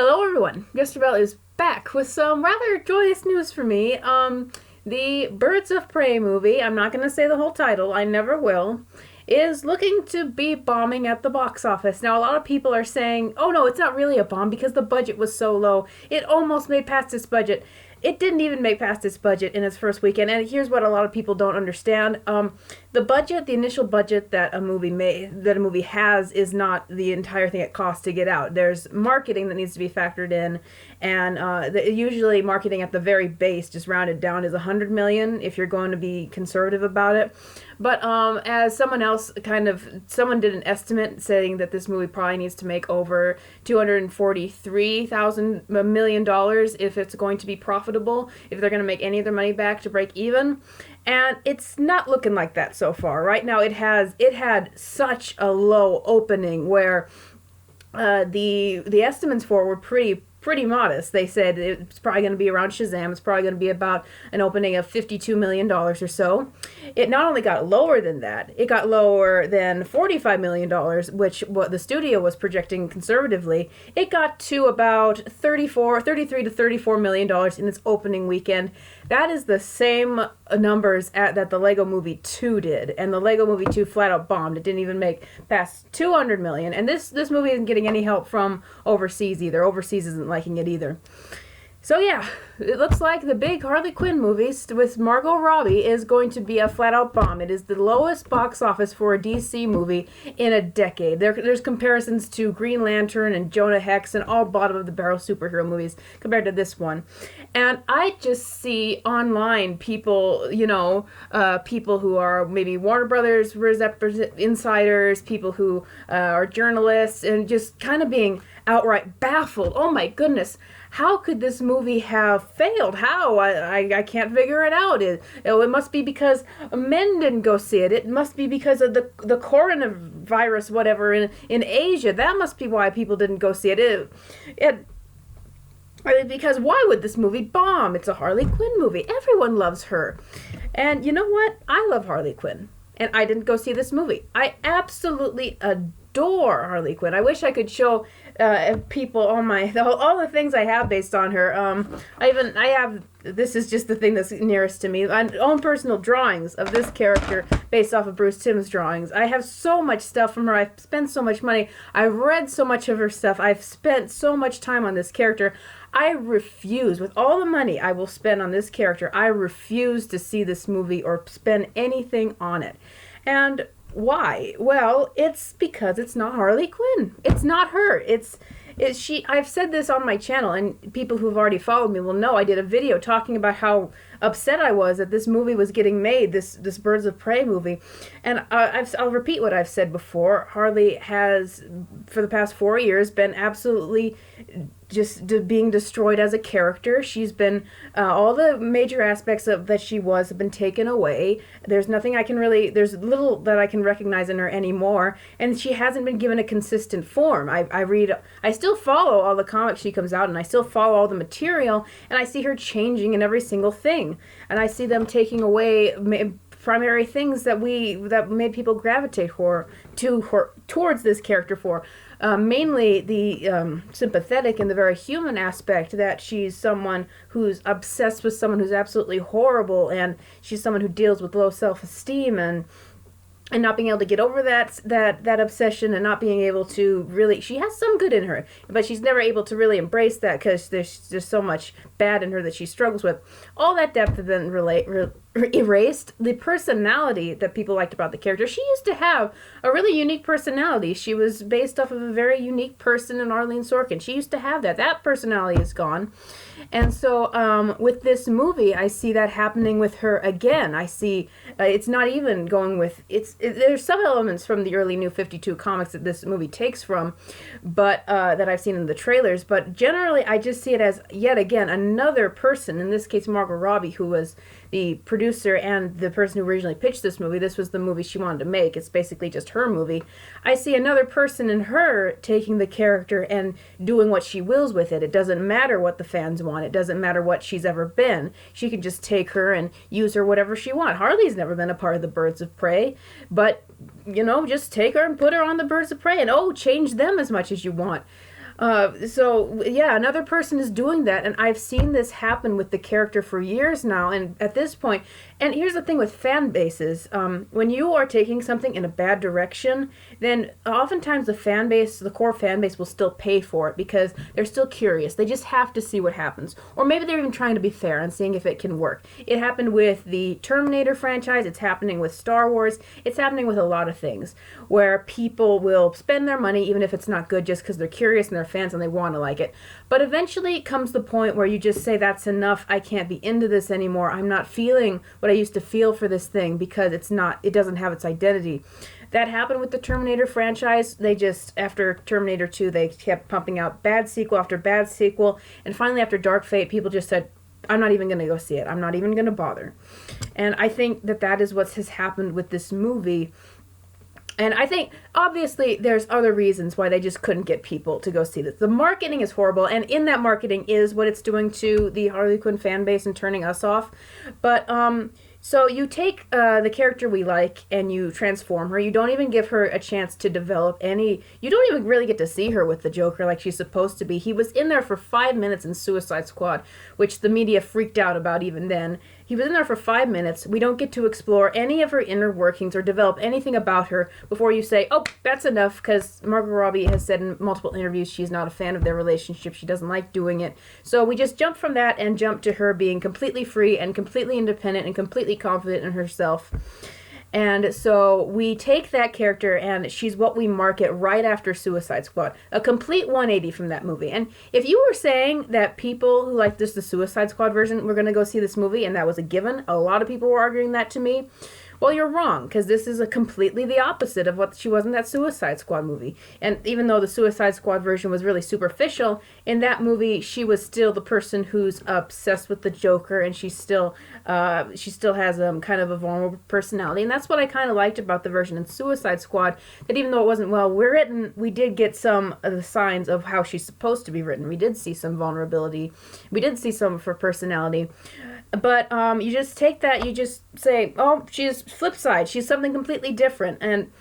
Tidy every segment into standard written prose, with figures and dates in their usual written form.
Hello, everyone. Yesterday is back with some rather joyous news for me. The Birds of Prey movie, I'm not going to say the whole title, I never will, is looking to be bombing at the box office. Now, a lot of people are saying, oh no, it's not really a bomb because the budget was so low. It almost made past its budget. It didn't even make past its budget in its first weekend, and here's what a lot of people don't understand. The initial budget that a movie has is not the entire thing it costs to get out. There's marketing that needs to be factored in, and usually marketing at the very base, just rounded down, is $100 million if you're going to be conservative about it. But as someone did an estimate saying that this movie probably needs to make over $243 million if it's going to be profitable, if they're going to make any of their money back to break even. And it's not looking like that so far. Right now it had such a low opening where the estimates for were pretty modest. They said it's probably going to be around Shazam. It's probably going to be about an opening of $52 million or so. It not only got lower than that, it got lower than $45 million, which what the studio was projecting conservatively. It got to about $33 to $34 million in its opening weekend. That is the same numbers that the Lego Movie 2 did, and the Lego Movie 2 flat out bombed. It didn't even make past $200 million, and this movie isn't getting any help from overseas either. Overseas isn't liking it either. So yeah, it looks like the big Harley Quinn movie with Margot Robbie is going to be a flat-out bomb. It is the lowest box office for a DC movie in a decade. There's comparisons to Green Lantern and Jonah Hex and all bottom-of-the-barrel superhero movies compared to this one. And I just see online people, people who are maybe Warner Brothers insiders, people who are journalists, and just kind of being outright baffled. Oh my goodness. How could this movie have failed? How? I can't figure it out. It must be because men didn't go see it. It must be because of the coronavirus, whatever, in Asia. That must be why people didn't go see it. Because why would this movie bomb? It's a Harley Quinn movie. Everyone loves her. And you know what? I love Harley Quinn. And I didn't go see this movie. I absolutely adore Harley Quinn. I wish I could show people all the things I have based on her. I have, this is just the thing that's nearest to me, my own personal drawings of this character based off of Bruce Timm's drawings. I have so much stuff from her. I've spent so much money. I've read so much of her stuff. I've spent so much time on this character. I refuse, with all the money I will spend on this character, I refuse to see this movie or spend anything on it. And why? Well, it's because it's not Harley Quinn. It's not her. I've said this on my channel, and people who've already followed me will know I did a video talking about how upset I was that this movie was getting made, this Birds of Prey movie. And I'll repeat what I've said before. Harley has, for the past 4 years, been absolutely just being destroyed as a character. She's been, all the major aspects of that she was have been taken away. There's little that I can recognize in her anymore, and she hasn't been given a consistent form. I still follow all the comics she comes out, and I still follow all the material, and I see her changing in every single thing, and I see them taking away primary things that made people gravitate towards this character for. Mainly the sympathetic and the very human aspect, that she's someone who's obsessed with someone who's absolutely horrible, and she's someone who deals with low self-esteem and not being able to get over that obsession, and not being able to really, she has some good in her, but she's never able to really embrace that because there's just so much bad in her that she struggles with. All that depth has been erased. The personality that people liked about the character, she used to have a really unique personality. She was based off of a very unique person in Arlene Sorkin. She used to have that personality is gone. And so with this movie, I see that happening with her again. I see it's not even going with, there's some elements from the early New 52 comics that this movie takes from, but that I've seen in the trailers. But generally, I just see it as, yet again, another person, in this case Margot Robbie, who was the producer and the person who originally pitched this movie. This was the movie she wanted to make. It's basically just her movie. I see another person in her taking the character and doing what she wills with it. It doesn't matter what the fans want. It doesn't matter what she's ever been. She can just take her and use her whatever she wants. Harley's never been a part of the Birds of Prey, but, just take her and put her on the Birds of Prey and, change them as much as you want. So yeah, another person is doing that, and I've seen this happen with the character for years now. And at this point, and here's the thing with fan bases: when you are taking something in a bad direction, then oftentimes the fan base, the core fan base, will still pay for it because they're still curious. They just have to see what happens, or maybe they're even trying to be fair and seeing if it can work. It happened with the Terminator franchise. It's happening with Star Wars. It's happening with a lot of things where people will spend their money even if it's not good, just because they're curious and they're fans and they want to like it. But eventually it comes the point where you just say, that's enough. I can't be into this anymore. I'm not feeling what I used to feel for this thing because it doesn't have its identity. That happened with the Terminator franchise. They just, after Terminator 2, they kept pumping out bad sequel after bad sequel. And finally, after Dark Fate, people just said, I'm not even going to go see it. I'm not even going to bother. And I think that is what has happened with this movie. And I think, obviously, there's other reasons why they just couldn't get people to go see this. The marketing is horrible, and in that marketing is what it's doing to the Harley Quinn fan base and turning us off. But, so you take the character we like and you transform her. You don't even give her a chance to develop any... You don't even really get to see her with the Joker like she's supposed to be. He was in there for 5 minutes in Suicide Squad, which the media freaked out about even then. He was in there for 5 minutes. We don't get to explore any of her inner workings or develop anything about her before you say, oh, that's enough, because Margot Robbie has said in multiple interviews she's not a fan of their relationship. She doesn't like doing it. So we just jump from that and jump to her being completely free and completely independent and completely confident in herself. And so we take that character and she's what we market right after Suicide Squad. A complete 180 from that movie. And if you were saying that people who like this, the Suicide Squad version, were going to go see this movie and that was a given, a lot of people were arguing that to me. Well, you're wrong, because this is completely the opposite of what she was in that Suicide Squad movie. And even though the Suicide Squad version was really superficial, in that movie she was still the person who's obsessed with the Joker, and she still has kind of a vulnerable personality. And that's what I kind of liked about the version in Suicide Squad, that even though it wasn't well written, we did get some of the signs of how she's supposed to be written. We did see some vulnerability. We did see some of her personality. But you just take that, you just say, oh, she's flip side. She's something completely different. And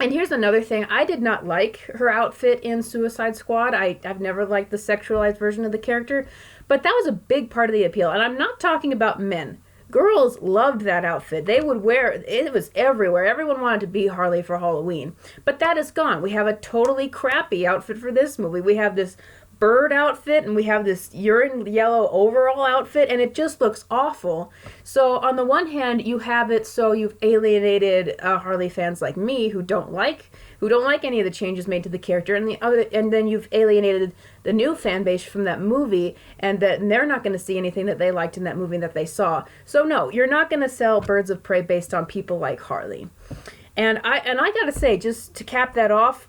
here's another thing. I did not like her outfit in Suicide Squad. I've never liked the sexualized version of the character. But that was a big part of the appeal. And I'm not talking about men. Girls loved that outfit. They would wear it. It was everywhere. Everyone wanted to be Harley for Halloween. But that is gone. We have a totally crappy outfit for this movie. We have this bird outfit and we have this urine yellow overall outfit, and it just looks awful. So on the one hand, you have it so you've alienated Harley fans like me who don't like any of the changes made to the character, and then you've alienated the new fan base from that movie, and they're not going to see anything that they liked in that movie that they saw. So no, you're not going to sell Birds of Prey based on people like Harley. And I got to say, just to cap that off,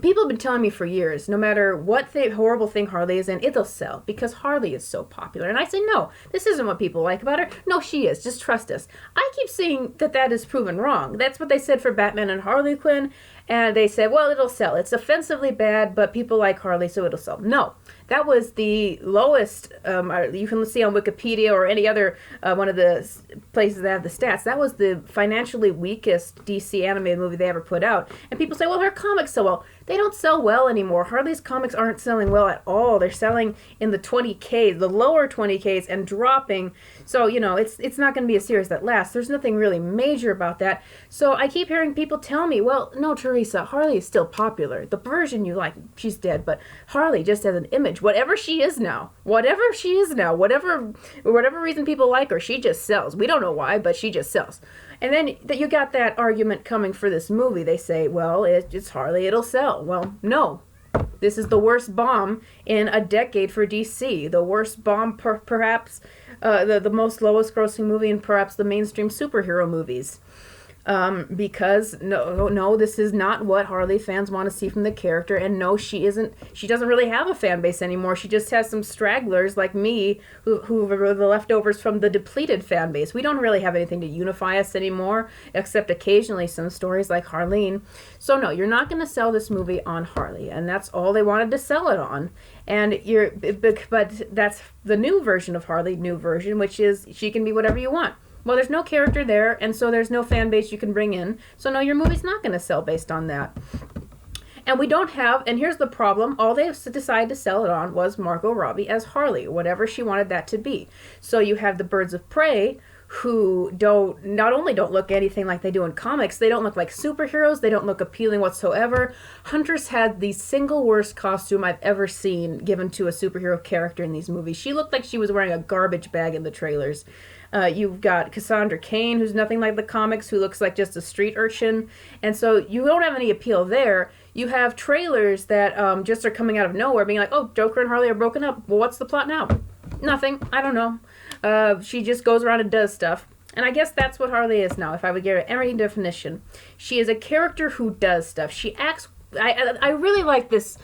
people have been telling me for years, no matter what horrible thing Harley is in, it'll sell because Harley is so popular. And I say, no, this isn't what people like about her. No, she is. Just trust us. I keep seeing that is proven wrong. That's what they said for Batman and Harley Quinn. And they said, well, it'll sell. It's offensively bad, but people like Harley, so it'll sell. No, that was the lowest, you can see on Wikipedia or any other one of the places that have the stats, that was the financially weakest DC animated movie they ever put out. And people say, well, her comics sell well. They don't sell well anymore. Harley's comics aren't selling well at all. They're selling in the 20K, the lower 20Ks, and dropping. So, it's not going to be a series that lasts. There's nothing really major about that. So I keep hearing people tell me, well, no, Teresa, Harley is still popular. The version you like, she's dead, but Harley just has an image. Whatever she is now, whatever reason people like her, she just sells. We don't know why, but she just sells. And then you got that argument coming for this movie. They say, well, it's Harley, it'll sell. Well, no. This is the worst bomb in a decade for DC. The worst bomb, perhaps, the most lowest grossing movie in perhaps the mainstream superhero movies. Because no, this is not what Harley fans want to see from the character, and no, she doesn't really have a fan base anymore. She just has some stragglers like me who were the leftovers from the depleted fan base. We don't really have anything to unify us anymore, except occasionally some stories like Harleen. So no, you're not going to sell this movie on Harley, and that's all they wanted to sell it on. But that's the new version of Harley, which is she can be whatever you want. Well, there's no character there, and so there's no fan base you can bring in. So no, your movie's not going to sell based on that. And we don't have, and here's the problem, all they decided to sell it on was Margot Robbie as Harley, whatever she wanted that to be. So you have the Birds of Prey, who not only don't look anything like they do in comics, they don't look like superheroes, they don't look appealing whatsoever. Huntress had the single worst costume I've ever seen given to a superhero character in these movies. She looked like she was wearing a garbage bag in the trailers. You've got Cassandra Cain, who's nothing like the comics, who looks like just a street urchin. And so you don't have any appeal there. You have trailers that just are coming out of nowhere, being like, oh, Joker and Harley are broken up. Well, what's the plot now? Nothing. I don't know. She just goes around and does stuff. And I guess that's what Harley is now, if I would give it any definition. She is a character who does stuff. She acts... I really like this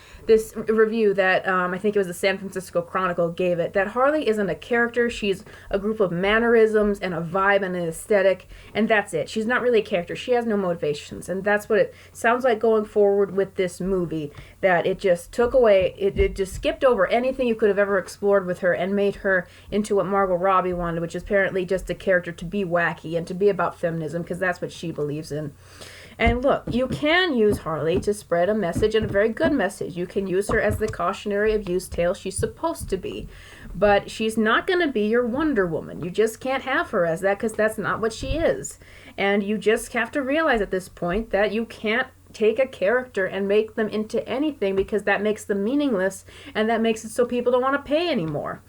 review that I think it was the San Francisco Chronicle gave it, that Harley isn't a character, she's a group of mannerisms and a vibe and an aesthetic, and that's it. She's not really a character. She has no motivations, and that's what it sounds like going forward with this movie, that it just took away, it just skipped over anything you could have ever explored with her and made her into what Margot Robbie wanted, which is apparently just a character to be wacky and to be about feminism, because that's what she believes in. And look, you can use Harley to spread a message, and a very good message. You can use her as the cautionary abuse tale she's supposed to be. But she's not going to be your Wonder Woman. You just can't have her as that, because that's not what she is. And you just have to realize at this point that you can't take a character and make them into anything, because that makes them meaningless, and that makes it so people don't want to pay anymore.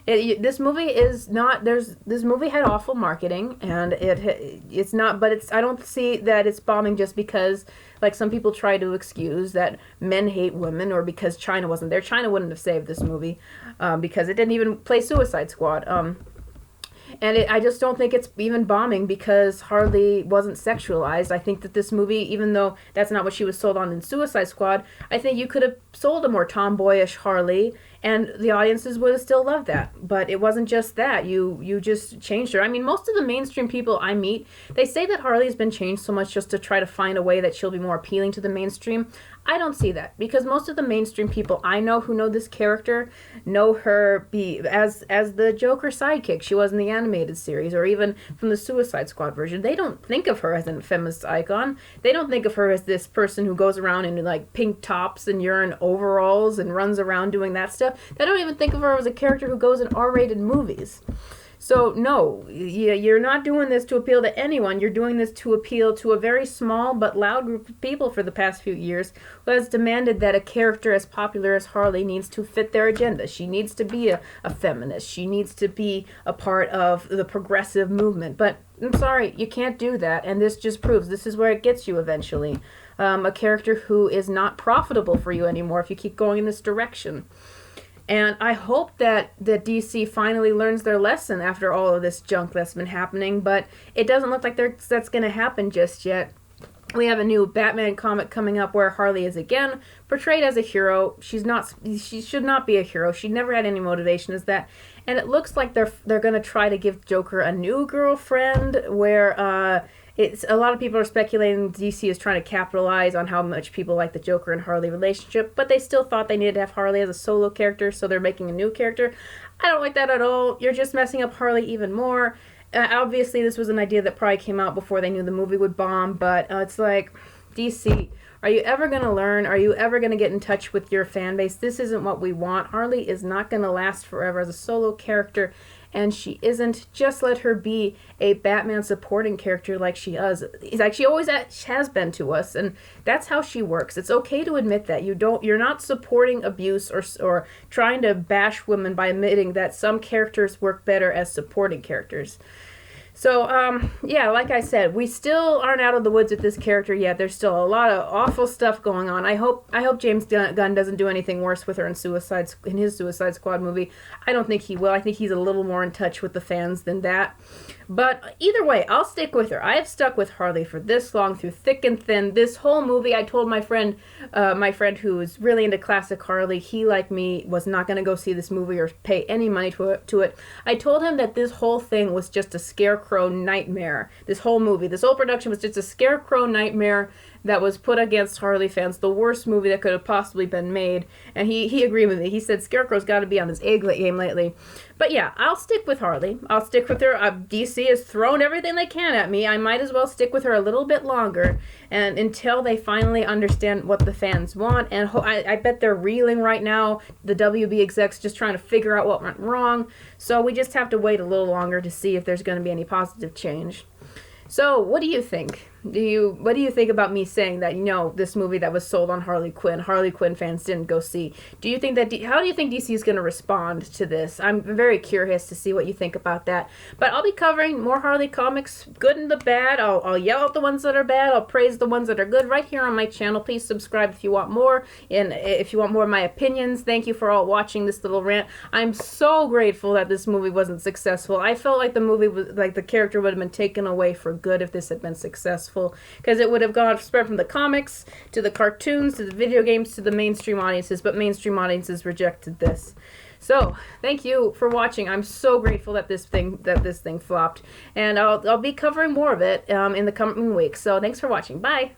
This movie is not. This movie had awful marketing, and it's not. But I don't see that it's bombing just because, like some people try to excuse that men hate women, or because China wasn't there. China wouldn't have saved this movie, because it didn't even play Suicide Squad. And I just don't think it's even bombing because Harley wasn't sexualized. I think that this movie, even though that's not what she was sold on in Suicide Squad, I think you could have sold a more tomboyish Harley, and the audiences would have still loved that. But it wasn't just that. You just changed her. I mean, most of the mainstream people I meet, they say that Harley's been changed so much just to try to find a way that she'll be more appealing to the mainstream. I don't see that, because most of the mainstream people I know who know this character know her as the Joker sidekick she was in the animated series, or even from the Suicide Squad version. They don't think of her as an feminist icon. They don't think of her as this person who goes around in like pink tops and urine overalls and runs around doing that stuff. They don't even think of her as a character who goes in R-rated movies. So, no, you're not doing this to appeal to anyone. You're doing this to appeal to a very small but loud group of people for the past few years who has demanded that a character as popular as Harley needs to fit their agenda. She needs to be a feminist. She needs to be a part of the progressive movement. But I'm sorry, you can't do that, and this just proves this is where it gets you eventually. A character who is not profitable for you anymore if you keep going in this direction. And I hope that DC finally learns their lesson after all of this junk that's been happening, but it doesn't look like that's going to happen just yet. We have a new Batman comic coming up where Harley is again portrayed as a hero. She should not be a hero. She never had any motivation as that. And it looks like they're going to try to give Joker a new girlfriend where it's a lot of people are speculating DC is trying to capitalize on how much people like the Joker and Harley relationship, but they still thought they needed to have Harley as a solo character, so they're making a new character. I don't like that at all. You're just messing up Harley even more. Obviously, this was an idea that probably came out before they knew the movie would bomb, but it's like, DC, are you ever going to learn? Are you ever going to get in touch with your fan base? This isn't what we want. Harley is not going to last forever as a solo character, and she isn't. Just let her be a Batman supporting character like she is. Like she always has been to us, and that's how she works. It's okay to admit that. You're not supporting abuse or trying to bash women by admitting that some characters work better as supporting characters. So, yeah, like I said, we still aren't out of the woods with this character yet. There's still a lot of awful stuff going on. I hope James Gunn doesn't do anything worse with her in his Suicide Squad movie. I don't think he will. I think he's a little more in touch with the fans than that. But either way, I'll stick with her. I have stuck with Harley for this long, through thick and thin. This whole movie, I told my friend who is really into classic Harley, he, like me, was not going to go see this movie or pay any money to it. I told him that this whole thing was just a scarecrow nightmare. This whole movie, this whole production was just a scarecrow nightmare that was put against Harley fans, the worst movie that could have possibly been made. And he agreed with me. He said Scarecrow's got to be on his A game lately. But yeah, I'll stick with Harley. I'll stick with her. DC has thrown everything they can at me. I might as well stick with her a little bit longer, and until they finally understand what the fans want. And I bet they're reeling right now. The WB execs just trying to figure out what went wrong. So we just have to wait a little longer to see if there's going to be any positive change. So, what do you think? What do you think about me saying that, this movie that was sold on Harley Quinn fans didn't go see? Do you think that, how do you think DC is going to respond to this? I'm very curious to see what you think about that. But I'll be covering more Harley comics, good and the bad. I'll yell at the ones that are bad. I'll praise the ones that are good right here on my channel. Please subscribe if you want more. And if you want more of my opinions, thank you for all watching this little rant. I'm so grateful that this movie wasn't successful. I felt like the movie was, like the character would have been taken away for good if this had been successful, because it would have gone spread from the comics to the cartoons to the video games to the mainstream audiences, but mainstream audiences rejected this. So thank you for watching. I'm so grateful that this thing flopped, and I'll be covering more of it in the coming weeks. So thanks for watching. Bye.